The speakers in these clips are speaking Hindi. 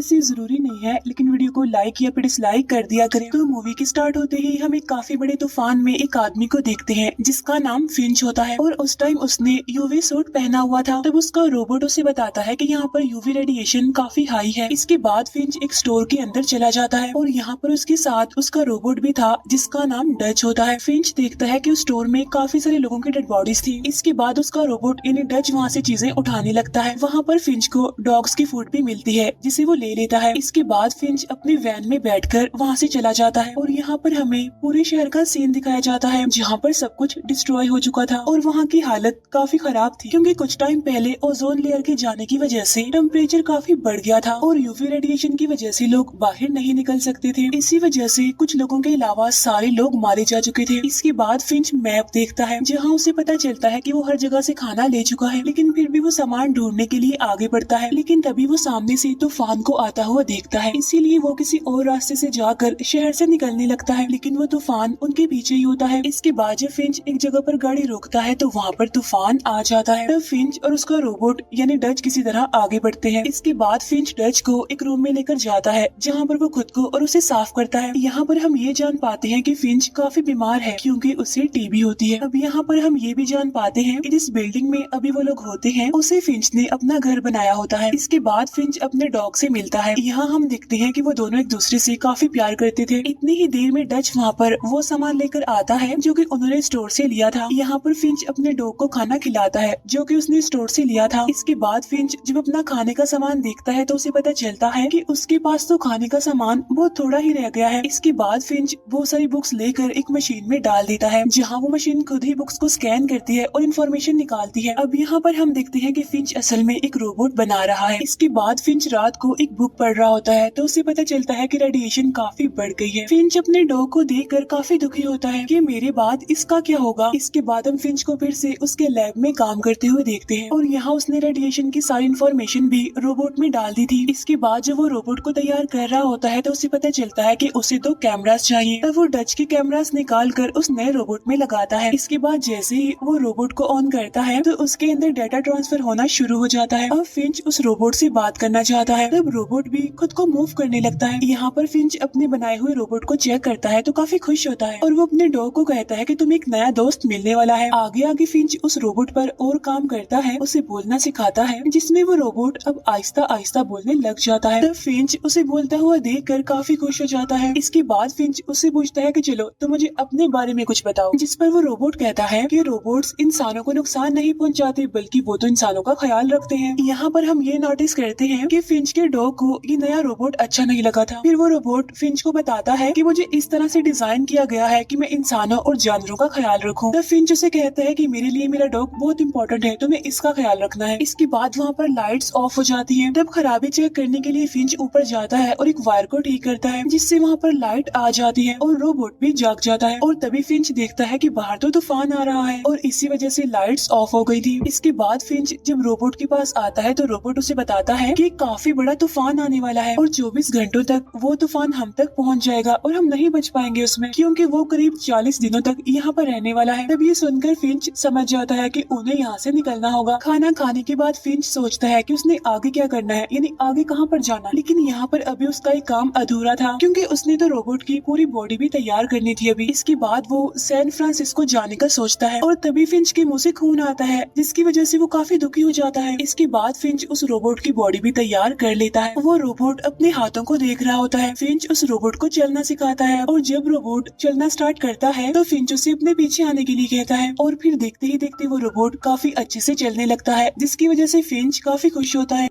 वैसे जरूरी नहीं है, लेकिन वीडियो को लाइक या फिर डिसलाइक कर दिया करें। तो मूवी के स्टार्ट होते ही हम एक काफी बड़े तूफान में एक आदमी को देखते हैं जिसका नाम फिंच होता है और उस टाइम उसने यूवी सूट पहना हुआ था। तब उसका रोबोट उसे बताता है कि यहाँ पर यूवी रेडिएशन काफी हाई है। इसके बाद फिंच एक स्टोर के अंदर चला जाता है और यहाँ पर उसके साथ उसका रोबोट भी था जिसका नाम डच होता है। फिंच देखता है कि उस स्टोर में काफी सारे लोगों की डेड बॉडीज थी। इसके बाद उसका रोबोट यानी डच वहाँ से चीजें उठाने लगता है। वहाँ पर फिंच को डॉग्स की फूड भी मिलती है जिसे वो ले लेता है। इसके बाद फिंच अपने वैन में बैठकर वहाँ से चला जाता है और यहाँ पर हमें पूरे शहर का सीन दिखाया जाता है जहाँ पर सब कुछ डिस्ट्रॉय हो चुका था और वहाँ की हालत काफी खराब थी क्योंकि कुछ टाइम पहले ओजोन लेयर के जाने की वजह से टेम्परेचर काफी बढ़ गया था और यूवी रेडिएशन की वजह से लोग बाहर नहीं निकल सकते थे। इसी वजह से कुछ लोगों के अलावा सारे लोग मारे जा चुके थे। इसके बाद फिंच मैप देखता है जहाँ उसे पता चलता है कि वो हर जगह से खाना ले चुका है, लेकिन फिर भी वो सामान ढूंढने के लिए आगे बढ़ता है। लेकिन तभी वो सामने से तूफान को आता हुआ देखता है, इसीलिए वो किसी और रास्ते से जाकर शहर से निकलने लगता है, लेकिन वो तूफान उनके पीछे ही होता है। इसके बाद जब फिंच एक जगह पर गाड़ी रोकता है तो वहाँ पर तूफान आ जाता है। तब फिंच और उसका रोबोट यानी डच किसी तरह आगे बढ़ते हैं। इसके बाद फिंच डच को एक रूम में लेकर जाता है जहाँ पर वो खुद को और उसे साफ करता है। यहाँ पर हम ये जान पाते हैं कि फिंच काफी बीमार है क्योंकि उसे टीबी होती है। अब यहाँ पर हम ये भी जान पाते हैं कि जिस बिल्डिंग में अभी वो लोग होते हैं उसे फिंच ने अपना घर बनाया होता है। इसके बाद फिंच अपने डॉग से मिलता है। यहाँ हम देखते हैं कि वो दोनों एक दूसरे से काफी प्यार करते थे। इतनी ही देर में डच वहाँ पर वो सामान लेकर आता है जो कि उन्होंने स्टोर से लिया था। यहाँ पर फिंच अपने डॉग को खाना खिलाता है जो कि उसने स्टोर से लिया था। इसके बाद फिंच जब अपना खाने का सामान देखता है तो उसे पता चलता है कि उसके पास तो खाने का सामान बहुत थोड़ा ही रह गया है। इसके बाद फिंच बहुत सारी बुक्स लेकर एक मशीन में डाल देता है जहाँ वो मशीन खुद ही बुक्स को स्कैन करती है और इन्फॉर्मेशन निकालती है। अब यहाँ पर हम देखते हैं कि फिंच असल में एक रोबोट बना रहा है। इसके बाद फिंच रात को एक बुक पढ़ रहा होता है तो उसे पता चलता है कि रेडिएशन काफी बढ़ गई है। फिंच अपने डॉग को देखकर काफी दुखी होता है कि मेरे बाद इसका क्या होगा। इसके बाद हम फिंच को फिर से उसके लैब में काम करते हुए देखते हैं और यहाँ उसने रेडिएशन की सारी इन्फॉर्मेशन भी रोबोट में डाल दी थी। इसके बाद जब वो रोबोट को तैयार कर रहा होता है तो उसे पता चलता है कि उसे 2 कैमरास चाहिए। तब वो डच के कैमरास निकाल कर उस नए रोबोट में लगाता है। इसके बाद जैसे ही वो रोबोट को ऑन करता है तो उसके अंदर डाटा ट्रांसफर होना शुरू हो जाता है। अब फिंच उस रोबोट से बात करना चाहता है। तब रोबोट भी खुद को मूव करने लगता है। यहाँ पर फिंच अपने बनाए हुए रोबोट को चेक करता है तो काफी खुश होता है और वो अपने डॉग को कहता है कि तुम्हें एक नया दोस्त मिलने वाला है। आगे आगे फिंच उस रोबोट पर और काम करता है, उसे बोलना सिखाता है जिसमें वो रोबोट अब आहिस्ता आहिस्ता बोलने लग जाता है। तब फिंच उसे बोलता हुआ देखकर काफी खुश हो जाता है। इसके बाद फिंच उससे पूछता है कि चलो तो मुझे अपने बारे में कुछ बताओ, जिस पर वो रोबोट कहता है कि रोबोट्स इंसानों को नुकसान नहीं पहुंचाते बल्कि वो तो इंसानों का ख्याल रखते हैं। यहाँ पर हम ये नोटिस करते हैं कि फिंच के डॉग को ये नया रोबोट अच्छा नहीं लगा था। फिर वो रोबोट फिंच को बताता है कि मुझे इस तरह से डिजाइन किया गया है कि मैं इंसानों और जानवरों का ख्याल रखूं। तब फिंच उसे कहता है कि मेरे लिए मेरा डॉग बहुत इंपॉर्टेंट है, तुम्हें इसका ख्याल रखना है। इसके बाद वहाँ पर लाइट्स ऑफ हो जाती हैं। तब खराबी चेक करने के लिए फिंच ऊपर जाता है और एक वायर को ठीक करता है जिससे वहाँ पर लाइट आ जाती है और रोबोट भी जाग जाता है। और तभी फिंच देखता है कि बाहर तो तूफान आ रहा है और इसी वजह से लाइट्स ऑफ हो गई थी। इसके बाद फिंच जब रोबोट के पास आता है तो रोबोट उसे बताता है कि काफी बड़ा तूफान आने वाला है और 24 घंटों तक वो तूफान हम तक पहुँच जाएगा और हम नहीं बच पाएंगे उसमें, क्योंकि वो करीब 40 दिनों तक यहाँ पर रहने वाला है। तब ये सुनकर फिंच समझ जाता है कि उन्हें यहाँ से निकलना होगा। खाना खाने के बाद फिंच सोचता है कि उसने आगे क्या करना है, यानी आगे कहाँ पर जाना। लेकिन यहाँ पर अभी उसका एक काम अधूरा था क्योंकि उसने तो रोबोट की पूरी बॉडी भी तैयार करनी थी अभी। इसके बाद वो सैन फ्रांसिस्को जाने का सोचता है और तभी फिंच के मुंह से खून आता है जिसकी वजह से वो काफी दुखी हो जाता है। इसके बाद फिंच उस रोबोट की बॉडी भी तैयार कर लेता है। वो रोबोट अपने हाथों को देख रहा होता है। फिंच उस रोबोट को चलना सिखाता है और जब रोबोट चलना स्टार्ट करता है तो फिंच उसे अपने पीछे आने के लिए कहता है और फिर देखते ही देखते वो रोबोट काफी अच्छे से चलने लगता है जिसकी वजह से फिंच काफी खुश होता है।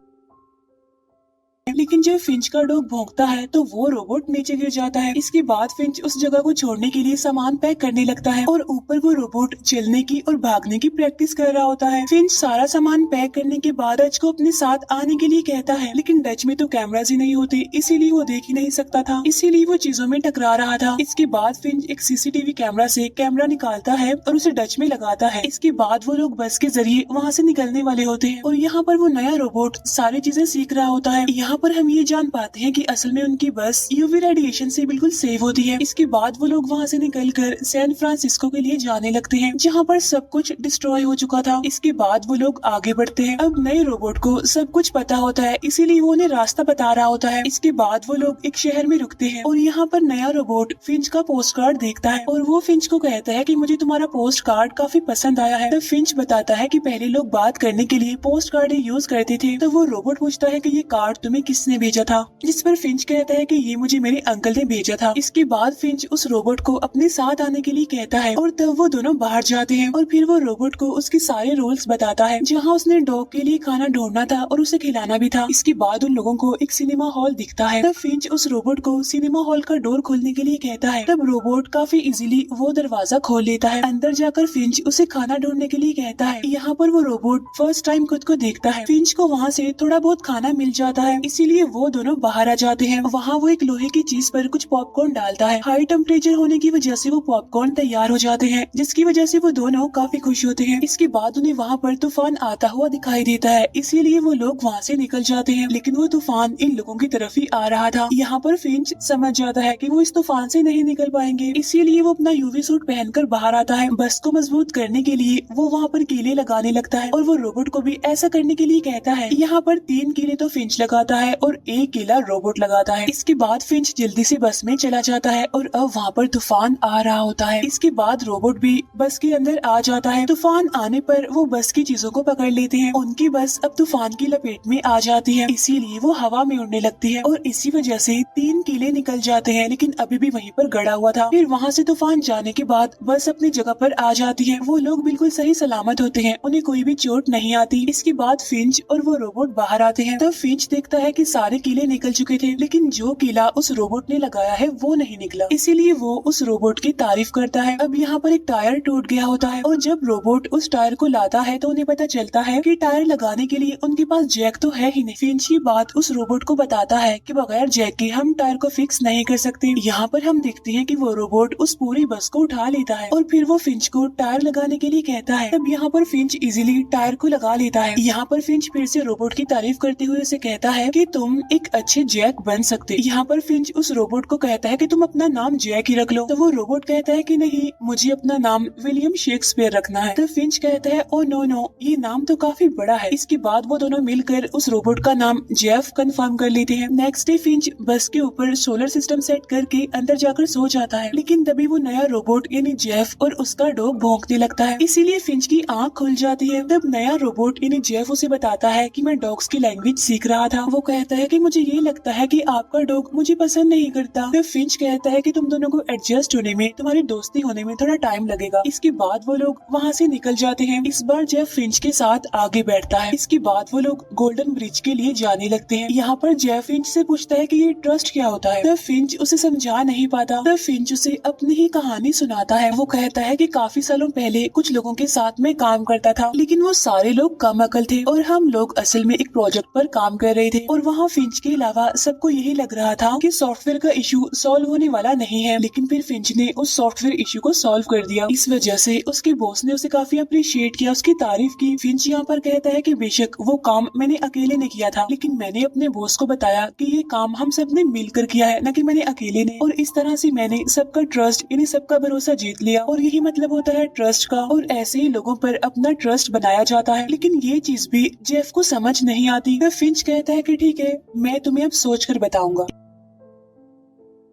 लेकिन जब फिंच का डॉग भौंकता है तो वो रोबोट नीचे गिर जाता है। इसके बाद फिंच उस जगह को छोड़ने के लिए सामान पैक करने लगता है और ऊपर वो रोबोट चलने की और भागने की प्रैक्टिस कर रहा होता है। फिंच सारा सामान पैक करने के बाद डच को अपने साथ आने के लिए कहता है, लेकिन डच में तो कैमरास ही नहीं होते इसीलिए वो देख ही नहीं सकता था, इसीलिए वो चीजों में टकरा रहा था। इसके बाद फिंच एक सीसीटीवी कैमरा से कैमरा निकालता है और उसे डच में लगाता है। इसके बाद वो लोग बस के जरिए वहाँ से निकलने वाले होते हैं और यहाँ पर वो नया रोबोट सारी चीजें सीख रहा होता है। यहाँ पर हम ये जान पाते हैं कि असल में उनकी बस यूवी रेडिएशन से बिल्कुल सेफ होती है। इसके बाद वो लोग वहाँ से निकलकर सैन फ्रांसिस्को के लिए जाने लगते हैं, जहाँ पर सब कुछ डिस्ट्रॉय हो चुका था। इसके बाद वो लोग आगे बढ़ते हैं। अब नए रोबोट को सब कुछ पता होता है, इसीलिए वो उन्हें रास्ता बता रहा होता है। इसके बाद वो लोग एक शहर में रुकते हैं और यहाँ पर नया रोबोट फिंच का पोस्ट कार्ड देखता है और वो फिंच को कहता है कि मुझे तुम्हारा पोस्ट कार्ड काफी पसंद आया है। तब फिंच बताता है कि पहले लोग बात करने के लिए पोस्ट कार्ड यूज करते थे। तो वो रोबोट पूछता है कि ये कार्ड तुम्हें किसने भेजा था, जिस पर फिंच कहता है कि ये मुझे मेरे अंकल ने भेजा था। इसके बाद फिंच उस रोबोट को अपने साथ आने के लिए कहता है और तब वो दोनों बाहर जाते हैं और फिर वो रोबोट को उसके सारे रूल्स बताता है, जहाँ उसने डॉग के लिए खाना ढूंढना था और उसे खिलाना भी था। इसके बाद उन लोगों को एक सिनेमा हॉल दिखता है। तब फिंच उस रोबोट को सिनेमा हॉल का डोर खोलने के लिए कहता है। तब रोबोट काफी इजीली वो दरवाजा खोल लेता है। अंदर जाकर फिंच उसे खाना ढूंढने के लिए कहता है। यहाँ पर वो रोबोट फर्स्ट टाइम खुद को देखता है। फिंच को वहाँ से थोड़ा बहुत खाना मिल जाता है, इसीलिए वो दोनों बाहर आ जाते हैं। वहाँ वो एक लोहे की चीज पर कुछ पॉपकॉर्न डालता है। हाई टेम्परेचर होने की वजह से वो पॉपकॉर्न तैयार हो जाते हैं, जिसकी वजह से वो दोनों काफी खुश होते हैं। इसके बाद उन्हें वहाँ पर तूफान आता हुआ दिखाई देता है, इसीलिए वो लोग वहाँ से निकल जाते हैं। लेकिन वो तूफान इन लोगों की तरफ ही आ रहा था। यहाँ पर फिंच समझ जाता है कि वो इस तूफान से नहीं निकल पाएंगे, इसीलिए वो अपना यूवी सूट पहनकर बाहर आता है। बस को मजबूत करने के लिए वो वहाँ पर कीले लगाने लगता है और वो रोबोट को भी ऐसा करने के लिए कहता है। यहाँ पर 3 कीले तो फिंच लगाता है और 1 कीला रोबोट लगाता है। इसके बाद फिंच जल्दी से बस में चला जाता है और अब वहाँ पर तूफान आ रहा होता है। इसके बाद रोबोट भी बस के अंदर आ जाता है। तूफान आने पर वो बस की चीजों को पकड़ लेते हैं। उनकी बस अब तूफान की लपेट में आ जाती है, इसीलिए वो हवा में उड़ने लगती है और इसी वजह से 3 कीले निकल जाते हैं, लेकिन अभी भी वहीं पर गड़ा हुआ था। फिर वहाँ से तूफान जाने के बाद बस अपनी जगह पर आ जाती है। वो लोग बिल्कुल सही सलामत होते हैं, उन्हें कोई भी चोट नहीं आती। इसके बाद फिंच और वो रोबोट बाहर आते हैं। तब फिंच देखता है कि सारे कीले निकल चुके थे, लेकिन जो कीला उस रोबोट ने लगाया है वो नहीं निकला, इसीलिए वो उस रोबोट की तारीफ करता है। अब यहाँ पर एक टायर टूट गया होता है और जब रोबोट उस टायर को लाता है तो उन्हें पता चलता है कि टायर लगाने के लिए उनके पास जैक तो है ही नहीं। फिंच की बात उस रोबोट को बताता है कि बगैर जैक के हम टायर को फिक्स नहीं कर सकते। यहाँ पर हम देखते हैं कि वो रोबोट उस पूरी बस को उठा लेता है और फिर वो फिंच को टायर लगाने के लिए कहता है। तब यहाँ पर फिंच इजीली टायर को लगा लेता है। यहाँ पर फिंच फिर से रोबोट की तारीफ करते हुए उसे कहता है कि तुम एक अच्छे जैक बन सकते। यहाँ पर फिंच उस रोबोट को कहता है कि तुम अपना नाम जैक ही रख लो। तो वो रोबोट कहता है कि नहीं, मुझे अपना नाम विलियम शेक्सपियर रखना है। तो फिंच कहता है ओ नो, ये नाम तो काफी बड़ा है। इसके बाद वो दोनों मिलकर उस रोबोट का नाम जेफ कंफर्म कर लेते हैं। नेक्स्ट डे फिंच बस के ऊपर सोलर सिस्टम सेट करके अंदर जाकर सो जाता है, लेकिन तभी वो नया रोबोट यानी जेफ और उसका डॉग भौंकने लगता है, इसीलिए फिंच की आंख खुल जाती है। तब नया रोबोट यानी जेफ उसे बताता है कि मैं डॉग्स की लैंग्वेज सीख रहा था। वो कहता है कि मुझे ये लगता है कि आपका डॉग मुझे पसंद नहीं करता। तब फिंच कहता है कि तुम दोनों को एडजस्ट होने में, तुम्हारी दोस्ती होने में थोड़ा टाइम लगेगा। इसके बाद वो लोग वहाँ से निकल जाते हैं। इस बार जेफ फिंच के साथ आगे बैठता है। इसके बाद वो लोग गोल्डन ब्रिज के लिए जाने लगते हैं। यहाँ पर जेफ फिंच से पूछता है कि ये ट्रस्ट क्या होता है। तब फिंच उसे समझा नहीं पाता। तब फिंच उसे अपनी ही कहानी सुनाता है। वो कहता है कि काफी सालों पहले कुछ लोगों के साथ में काम करता था, लेकिन वो सारे लोग कम अकल थे और हम लोग असल में एक प्रोजेक्ट पर काम कर रहे थे और वहाँ फिंच के अलावा सबको यही लग रहा था कि सॉफ्टवेयर का इशू सॉल्व होने वाला नहीं है, लेकिन फिर फिंच ने उस सॉफ्टवेयर इशू को सॉल्व कर दिया। इस वजह से उसके बॉस ने उसे काफी अप्रिशिएट किया, उसकी तारीफ की। फिंच यहाँ पर कहता है कि बेशक वो काम मैंने अकेले ने किया था, लेकिन मैंने अपने बॉस को बताया कि ये काम हम सब ने मिलकर किया है, न कि मैंने अकेले ने, और इस तरह से मैंने सबका ट्रस्ट यानी सबका भरोसा जीत लिया। और यही मतलब होता है ट्रस्ट का, और ऐसे ही लोगों पर अपना ट्रस्ट बनाया जाता है। लेकिन ये चीज भी जेफ को समझ नहीं आती। फिंच कहता है कि ठीक है, मैं तुम्हें अब सोच कर बताऊंगा।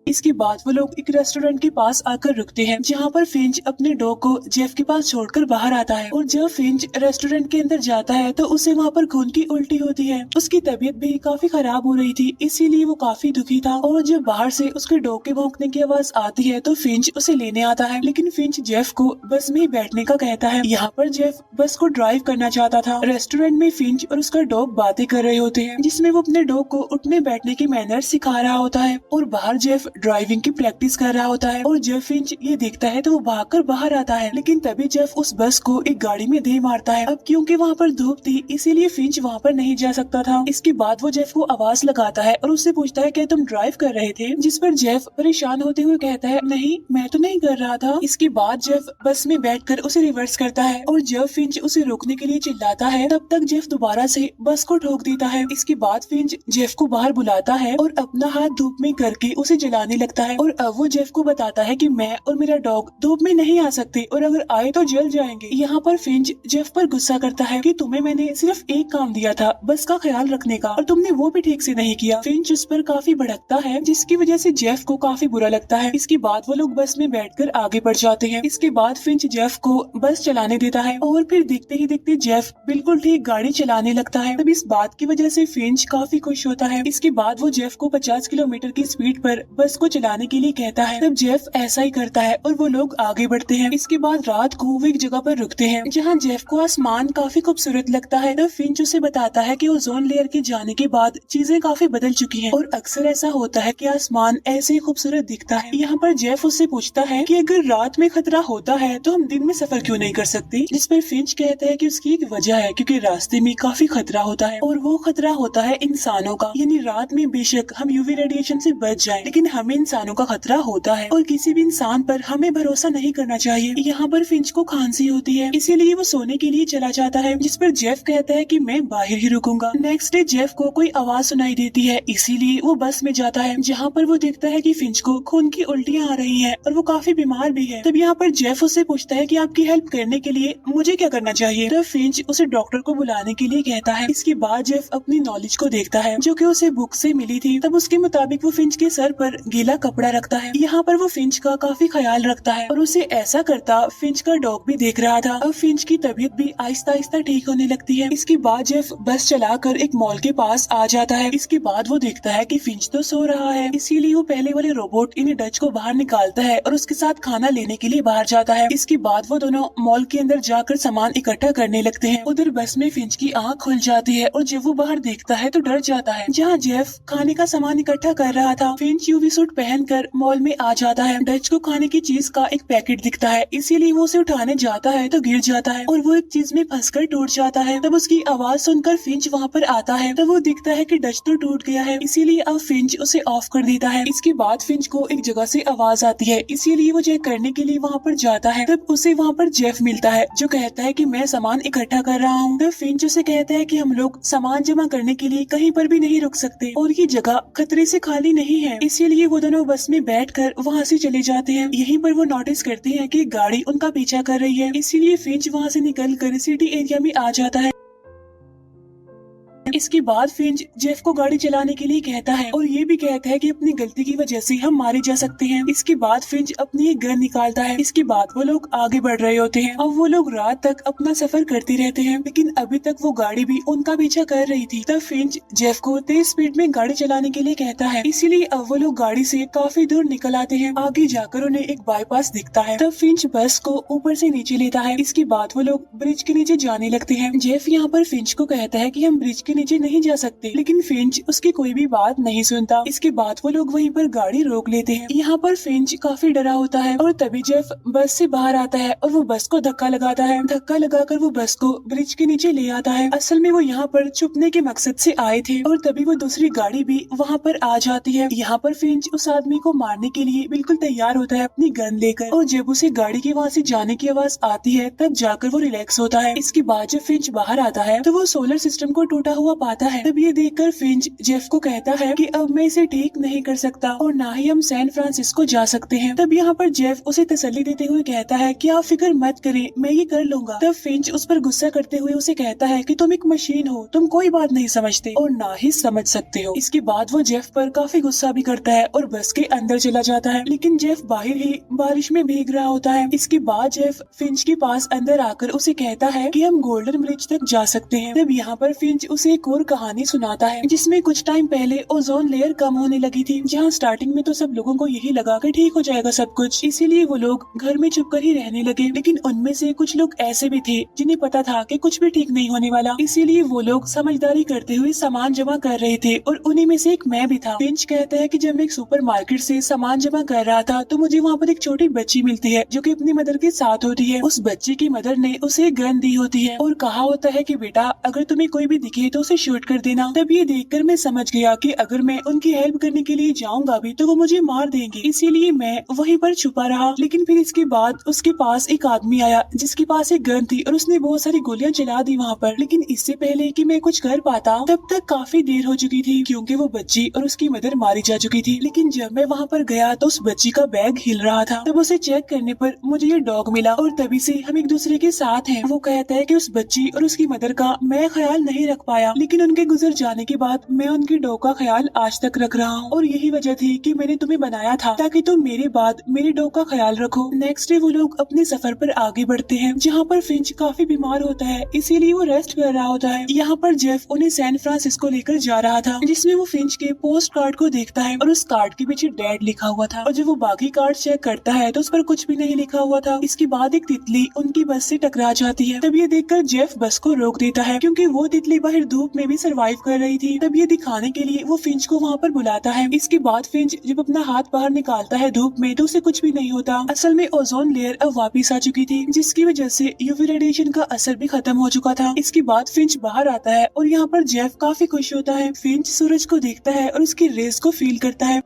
इसके बाद वो लोग एक रेस्टोरेंट के पास आकर रुकते हैं, जहाँ पर फिंच अपने डॉग को जेफ के पास छोड़कर बाहर आता है। और जब फिंच रेस्टोरेंट के अंदर जाता है तो उसे वहाँ पर खून की उल्टी होती है। उसकी तबीयत भी काफी खराब हो रही थी, इसीलिए वो काफी दुखी था। और जब बाहर से उसके डॉग के भौंकने की आवाज आती है तो फिंच उसे लेने आता है, लेकिन फिंच जेफ को बस में ही बैठने का कहता है। यहाँ पर जेफ बस को ड्राइव करना चाहता था। रेस्टोरेंट में फिंच और उसका डॉग बातें कर रहे होते हैं, जिसमें वो अपने डॉग को उठने बैठने की मैनर सिखा रहा होता है। और बाहर जेफ ड्राइविंग की प्रैक्टिस कर रहा होता है और जब फिंच ये देखता है तो वो भागकर बाहर आता है, लेकिन तभी जेफ उस बस को एक गाड़ी में दे मारता है। अब क्योंकि वहाँ पर धूप थी इसीलिए फिंच वहाँ पर नहीं जा सकता था। इसके बाद वो जेफ को आवाज लगाता है और उससे पूछता है क्या तुम ड्राइव कर रहे थे, जिस पर जेफ परेशान होते हुए कहता है नहीं मैं तो नहीं कर रहा था। इसके बाद जेफ बस में बैठकर उसे रिवर्स करता है और जब फिंच उसे रोकने के लिए चिल्लाता है तब तक जेफ दोबारा से बस को ठोक देता है। इसके बाद फिंच जेफ को बाहर बुलाता है और अपना हाथ धूप में करके उसे जलाने लगता है और अब वो जेफ को बताता है कि मैं और मेरा डॉग धूप में नहीं आ सकते और अगर आए तो जल जाएंगे। यहाँ पर फिंच जेफ पर गुस्सा करता है कि तुम्हें मैंने सिर्फ एक काम दिया था बस का ख्याल रखने का और तुमने वो भी ठीक से नहीं किया। फिंच उस पर काफी भड़कता है जिसकी वजह से जेफ को काफी बुरा लगता है। इसके बाद वो लोग बस में बैठकर आगे बढ़ जाते हैं। इसके बाद फिंच जेफ को बस चलाने देता है और फिर देखते ही देखते जेफ बिल्कुल ठीक गाड़ी चलाने लगता है। तब इस बात की वजह से फिंच काफी खुश होता है। इसके बाद वो जेफ को 50 किलोमीटर की स्पीड पर बस को चलाने के लिए कहता है। तब जेफ ऐसा ही करता है और वो लोग आगे बढ़ते हैं। इसके बाद रात को वो एक जगह पर रुकते हैं जहाँ जेफ को आसमान काफी खूबसूरत लगता है। तब फिंच उसे बताता है कि ओजोन लेयर के जाने के बाद चीजें काफी बदल चुकी हैं और अक्सर ऐसा होता है कि आसमान ऐसे ही खूबसूरत दिखता है। यहाँ पर जेफ उससे पूछता है कि अगर रात में खतरा होता है तो हम दिन में सफर क्यों नहीं कर सकते, जिस पर फिंच कहता है कि उसकी एक वजह है क्योंकि रास्ते में काफी खतरा होता है और वो खतरा होता है इंसानों का। यानी रात में बेशक हम यूवी रेडिएशन से बच जाएं, लेकिन हमें इंसानों का खतरा होता है और किसी भी इंसान पर हमें भरोसा नहीं करना चाहिए। यहाँ पर फिंच को खांसी होती है इसीलिए वो सोने के लिए चला जाता है, जिस पर जेफ कहता है कि मैं बाहर ही रुकूंगा। नेक्स्ट डे जेफ को कोई आवाज सुनाई देती है इसीलिए वो बस में जाता है जहाँ पर वो देखता है कि फिंच को खून की उल्टियाँ आ रही हैं और वो काफी बीमार भी है। तब यहाँ पर जेफ उससे पूछता है कि आपकी हेल्प करने के लिए मुझे क्या करना चाहिए। तब फिंच उसे डॉक्टर को बुलाने के लिए कहता है। इसके बाद जेफ अपनी नॉलेज को देखता है जो कि उसे बुक से मिली थी। तब उसके मुताबिक वो फिंच के सर पर गीला कपड़ा रखता है। यहाँ पर वो फिंच का काफी ख्याल रखता है और उसे ऐसा करता फिंच का डॉग भी देख रहा था। अब फिंच की तबीयत भी आहिस्ता आहिस्ता ठीक होने लगती है। इसके बाद जेफ बस चलाकर एक मॉल के पास आ जाता है। इसके बाद वो देखता है कि फिंच तो सो रहा है इसीलिए वो पहले वाले रोबोट इन डच को बाहर निकालता है और उसके साथ खाना लेने के लिए बाहर जाता है। इसके बाद वो दोनों मॉल के अंदर जाकर सामान इकट्ठा करने लगते हैं। उधर बस में फिंच की आंख खुल जाती है और जब वो बाहर देखता है तो डर जाता है। जहाँ जेफ खाने का सामान इकट्ठा कर रहा था फिंच यूवी सूट पहनकर मॉल में आ जाता है। डच को खाने की चीज का एक पैकेट दिखता है इसीलिए वो उसे उठाने जाता है तो गिर जाता है और वो एक चीज में फंसकर टूट जाता है। तब उसकी आवाज सुनकर फिंच वहाँ पर आता है। तब वो दिखता है कि डच तो टूट गया है इसीलिए अब फिंच उसे ऑफ कर देता है। इसके बाद फिंच को एक जगह से आवाज आती है इसीलिए वो चेक करने के लिए वहाँ पर जाता है। तब उसे वहाँ पर जेफ मिलता है जो कहता है कि मैं सामान इकट्ठा कर रहा हूँ। तब फिंच उसे कहता है कि हम लोग सामान जमा करने के लिए कहीं पर भी नहीं रुक सकते और ये जगह खतरे से खाली नहीं है, इसीलिए वो दोनों बस में बैठकर वहाँ से चले जाते हैं। यहीं पर वो नोटिस करते हैं कि गाड़ी उनका पीछा कर रही है इसीलिए फिंच वहाँ से निकलकर सिटी एरिया में आ जाता है। इसके बाद फिंच जेफ को गाड़ी चलाने के लिए कहता है और ये भी कहता है कि अपनी गलती की वजह से हम मारे जा सकते हैं। इसके बाद फिंच अपनी एक गन निकालता है। इसके बाद वो लोग आगे बढ़ रहे होते हैं। अब वो लोग रात तक अपना सफर करते रहते हैं लेकिन अभी तक वो गाड़ी भी उनका पीछा कर रही थी। तब फिंच जेफ को तेज स्पीड में गाड़ी चलाने के लिए कहता है इसीलिए अब वो लोग गाड़ी से काफी दूर निकल आते हैं। आगे जाकर उन्हें एक बाईपास दिखता है। तब फिंच बस को ऊपर से नीचे लेता है। इसके बाद वो लोग ब्रिज के नीचे जाने लगते हैं। जेफ यहाँ पर फिंच को कहता है कि हम ब्रिज के नीचे नहीं जा सकते, लेकिन फिंच उसकी कोई भी बात नहीं सुनता। इसके बाद वो लोग वहीं पर गाड़ी रोक लेते हैं। यहाँ पर फिंच काफी डरा होता है और तभी जेफ बस से बाहर आता है और वो बस को धक्का लगाता है। धक्का लगाकर वो बस को ब्रिज के नीचे ले आता है। असल में वो यहाँ पर छुपने के मकसद से आए थे और तभी वो दूसरी गाड़ी भी वहाँ पर आ जाती है। यहाँ पर फिंच उस आदमी को मारने के लिए बिल्कुल तैयार होता है अपनी गन लेकर और जब उसे गाड़ी के वहाँ से जाने की आवाज आती है तब जाकर वो रिलैक्स होता है। इसके बाद जब फिंच बाहर आता है तो वो सोलर सिस्टम को टूटा हुआ पाता है। तब ये देखकर फिंच जेफ को कहता है कि अब मैं इसे ठीक नहीं कर सकता और ना ही हम सैन फ्रांसिस्को जा सकते हैं। तब यहाँ पर जेफ उसे तसल्ली देते हुए कहता है कि आप फिक्र मत करें, मैं ये कर लूंगा। तब फिंच उस पर गुस्सा करते हुए उसे कहता है कि तुम एक मशीन हो, तुम कोई बात नहीं समझते और ना ही समझ सकते हो। इसके बाद वो जेफ पर काफी गुस्सा भी करता है और बस के अंदर चला जाता है, लेकिन जेफ बाहर ही बारिश में भीग रहा होता है। इसके बाद जेफ फिंच के पास अंदर आकर उसे कहता है कि हम गोल्डन ब्रिज तक जा सकते हैं। तब यहाँ पर फिंच उसे एक एक और कहानी सुनाता है जिसमें कुछ टाइम पहले ओजोन लेयर कम होने लगी थी, जहाँ स्टार्टिंग में तो सब लोगों को यही लगा कि ठीक हो जाएगा सब कुछ, इसीलिए वो लोग घर में चुप कर ही रहने लगे। लेकिन उनमें से कुछ लोग ऐसे भी थे जिन्हें पता था कि कुछ भी ठीक नहीं होने वाला, इसीलिए वो लोग समझदारी करते हुए सामान जमा कर रहे थे और उन्हीं में से एक मैं भी था। फिंच कहता है कि जब मैं एक सुपर मार्केट से सामान जमा कर रहा था तो मुझे वहाँ पर एक छोटी बच्ची मिलती है जो कि अपनी मदर के साथ होती है। उस बच्ची की मदर ने उसे गन दी होती है और कहा होता है कि बेटा अगर तुम्हें कोई भी दिखे तो उसे शूट कर देना। तब ये देखकर मैं समझ गया कि अगर मैं उनकी हेल्प करने के लिए जाऊंगा भी तो वो मुझे मार देंगे, इसीलिए मैं वहीं पर छुपा रहा। लेकिन फिर इसके बाद उसके पास एक आदमी आया जिसके पास एक गन थी और उसने बहुत सारी गोलियां चला दी वहाँ पर। लेकिन इससे पहले कि मैं कुछ कर पाता तब तक काफी देर हो चुकी थी क्योंकि वो बच्ची और उसकी मदर मारी जा चुकी थी। लेकिन जब मैं वहाँ पर गया तो उस बच्ची का बैग हिल रहा था। तब उसे चेक करने पर मुझे ये डॉग मिला और तभी से हम एक दूसरे के साथ हैं। वो कहता है कि उस बच्ची और उसकी मदर का मैं ख्याल नहीं रख पाया, लेकिन उनके गुजर जाने के बाद मैं उनके डॉग का ख्याल आज तक रख रहा हूँ और यही वजह थी कि मैंने तुम्हें बनाया था ताकि तुम मेरे बाद मेरे डॉग का ख्याल रखो। नेक्स्ट डे वो लोग अपने सफर पर आगे बढ़ते हैं जहाँ पर फिंच काफी बीमार होता है, इसीलिए वो रेस्ट कर रहा होता है। यहाँ पर जेफ उन्हें सैन फ्रांसिस्को लेकर जा रहा था जिसमें वो फिंच के पोस्ट कार्ड को देखता है और उस कार्ड के पीछे डैड लिखा हुआ था और जब वो बाकी कार्ड चेक करता है तो उस पर कुछ भी नहीं लिखा हुआ था। इसके बाद एक तितली उनकी बस से टकरा जाती है। तब ये देखकर जेफ बस को रोक देता है क्योंकि वो तितली बाहर धूप में भी सरवाइव कर रही थी। तब ये दिखाने के लिए वो फिंच को वहाँ पर बुलाता है। इसके बाद फिंच जब अपना हाथ बाहर निकालता है धूप में तो उसे कुछ भी नहीं होता। असल में ओजोन लेयर अब वापिस आ चुकी थी जिसकी वजह से यूवी रेडिएशन का असर भी खत्म हो चुका था। इसके बाद फिंच बाहर आता है और यहाँ पर जेफ काफी खुश होता है। फिंच सूरज को देखता है और उसकी रेस को फील करता है।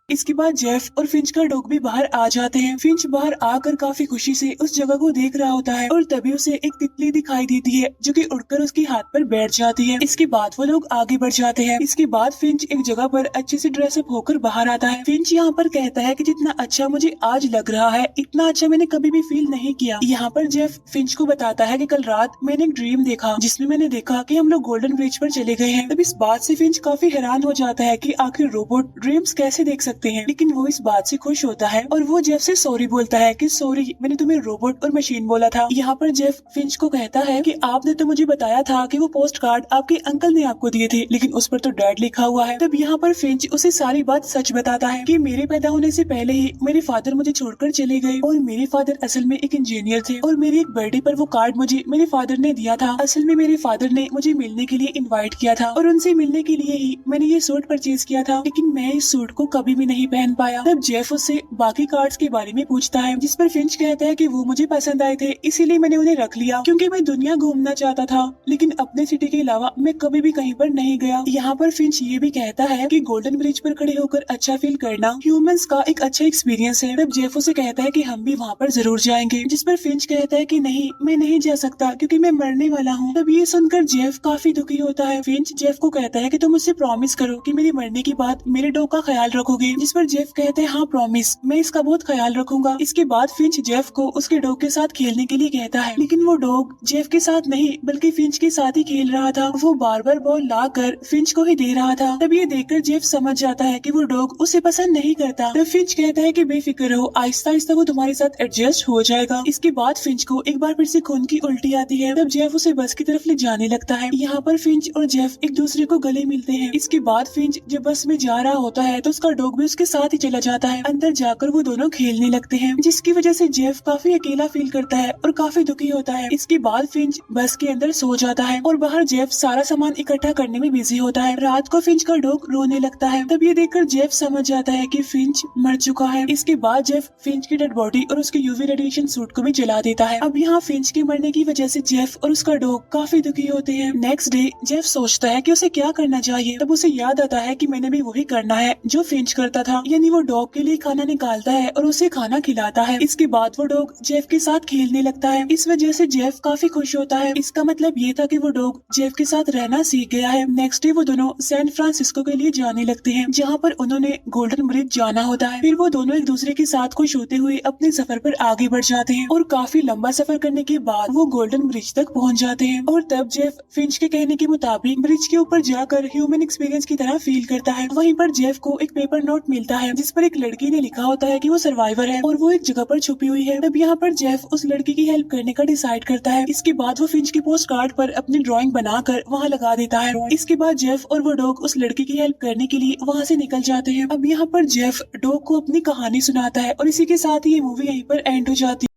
इसके बाद जेफ और फिंच का डॉग भी बाहर आ जाते हैं। फिंच बाहर आकर काफी खुशी से उस जगह को देख रहा होता है और तभी उसे एक तितली दिखाई देती है जो कि उड़कर उसके हाथ पर बैठ जाती है। इसके बाद वो लोग आगे बढ़ जाते हैं। इसके बाद फिंच एक जगह पर अच्छे से ड्रेसअप होकर बाहर आता है। फिंच यहाँ पर कहता है कि जितना अच्छा मुझे आज लग रहा है इतना अच्छा मैंने कभी भी फील नहीं किया। यहाँ पर जेफ फिंच को बताता है कि कल रात मैंने एक ड्रीम देखा जिसमें मैंने देखा कि हम लोग गोल्डन ब्रिज पर चले गए हैं। तब इस बात से फिंच काफी हैरान हो जाता है कि आखिर रोबोट ड्रीम्स कैसे देख सकते हैं, लेकिन वो इस बात से खुश होता है और वो जेफ से सॉरी बोलता है कि सॉरी मैंने तुम्हें रोबोट और मशीन बोला था। यहाँ पर जेफ फिंच को कहता है कि आपने तो मुझे बताया था कि वो पोस्ट कार्ड आपके अंकल ने आपको दिए थे, लेकिन उस पर तो डैड लिखा हुआ है। तब यहाँ पर फिंच उसे सारी बात सच बताता है कि मेरे पैदा होने से पहले ही मेरे फादर मुझे छोड़कर चले गए और मेरे फादर असल में एक इंजीनियर थे और मेरी एक बर्थडे पर वो कार्ड मुझे मेरे फादर ने दिया था। असल में मेरे फादर ने मुझे मिलने के लिए इन्वाइट किया था और उनसे मिलने के लिए ही मैंने ये सूट परचेज किया था, लेकिन मैं इस सूट को कभी भी नहीं पहन पाया। तब जेफ उससे बाकी कार्ड्स के बारे में पूछता है जिस पर फिंच कहता है कि वो मुझे पसंद आए थे इसीलिए मैंने उन्हें रख लिया क्योंकि मैं दुनिया घूमना चाहता था, लेकिन अपने सिटी के अलावा मैं कभी भी कहीं पर नहीं गया। यहाँ पर फिंच ये भी कहता है कि गोल्डन ब्रिज पर खड़े होकर अच्छा फील करना ह्यूमंस का एक अच्छा एक्सपीरियंस है। तब जेफ उसे कहता है कि हम भी वहाँ पर जरूर जाएंगे, जिस पर फिंच कहता है कि नहीं मैं नहीं जा सकता क्योंकि मैं मरने वाला हूँ। तब ये सुनकर जेफ काफी दुखी होता है। फिंच जेफ को कहता है कि तुम मुझसे प्रॉमिस करो कि मेरे मरने के बाद मेरे डॉग का ख्याल रखोगे, जिस पर जेफ कहते हैं हाँ प्रॉमिस, मैं इसका बहुत ख्याल रखूंगा। इसके बाद फिंच जेफ को उसके डॉग के साथ खेलने के लिए कहता है, लेकिन वो डॉग जेफ के साथ नहीं बल्कि फिंच के साथ ही खेल रहा था। वो बार बार बॉल ला कर फिंच को ही दे रहा था। तब ये देखकर जेफ समझ जाता है कि वो डॉग उसे पसंद नहीं करता। तब फिंच कहता है कि बेफिक्र रहो, आहिस्ता आहिस्ता वो तुम्हारे साथ एडजस्ट हो जाएगा। इसके बाद फिंच को एक बार फिर से खून की उल्टी आती है। तब जेफ उसे बस की तरफ ले जाने लगता है। यहाँ पर फिंच और जेफ एक दूसरे को गले मिलते हैं। इसके बाद फिंच जब बस में जा रहा होता है तो उसका डॉग भी उसके साथ ही चला जाता है। अंदर जाकर वो दोनों खेलने लगते हैं, जिसकी वजह से जेफ काफी अकेला फील करता है और काफी दुखी होता है। इसके बाद फिंच बस के अंदर सो जाता है और बाहर जेफ सारा सामान इकट्ठा करने में बिजी होता है। रात को फिंच का डॉग रोने लगता है। तब ये देखकर जेफ समझ जाता है कि फिंच मर चुका है। इसके बाद जेफ फिंच की डेड बॉडी और उसके यूवी रेडिएशन सूट को भी जला देता है। अब यहाँ फिंच के मरने की वजह से जेफ और उसका डॉग काफी दुखी होते हैं। नेक्स्ट डे जेफ सोचता है कि उसे क्या करना चाहिए। तब उसे याद आता है कि मैंने भी वही करना है जो फिंच करता था, यानी वो डॉग के लिए खाना निकालता है और उसे खाना खिलाता है। इसके बाद वो डॉग जेफ के साथ खेलने लगता है। इस वजह से जेफ काफी खुश होता है। इसका मतलब ये था कि वो डॉग जेफ के साथ रहना सीख गया है। नेक्स्ट डे वो दोनों सैन फ्रांसिस्को के लिए जाने लगते हैं, जहाँ पर उन्होंने गोल्डन ब्रिज जाना होता है। फिर वो दोनों एक दूसरे के साथ खुश होते हुए अपने सफर पर आगे बढ़ जाते हैं और काफी लंबा सफर करने के बाद वो गोल्डन ब्रिज तक पहुँच जाते हैं। और तब जेफ फिंच के कहने के मुताबिक ब्रिज के ऊपर जाकर ह्यूमन एक्सपीरियंस की तरह फील करता है। वहीं पर जेफ को एक पेपर नोट मिलता है जिस पर एक लड़की ने लिखा होता है कि वो सर्वाइवर है और वो एक जगह पर छुपी हुई है। तब यहाँ पर जेफ उस लड़की की हेल्प करने का डिसाइड करता है। इसके बाद वो फिंच की पोस्ट कार्ड पर अपनी ड्राइंग बनाकर वहाँ लगा देता है। इसके बाद जेफ और वो डॉग उस लड़की की हेल्प करने के लिए वहाँ से निकल जाते हैं। अब यहाँ पर जेफ डॉग को अपनी कहानी सुनाता है और इसी के साथ ही ये मूवी यहीं पर एंड हो जाती है।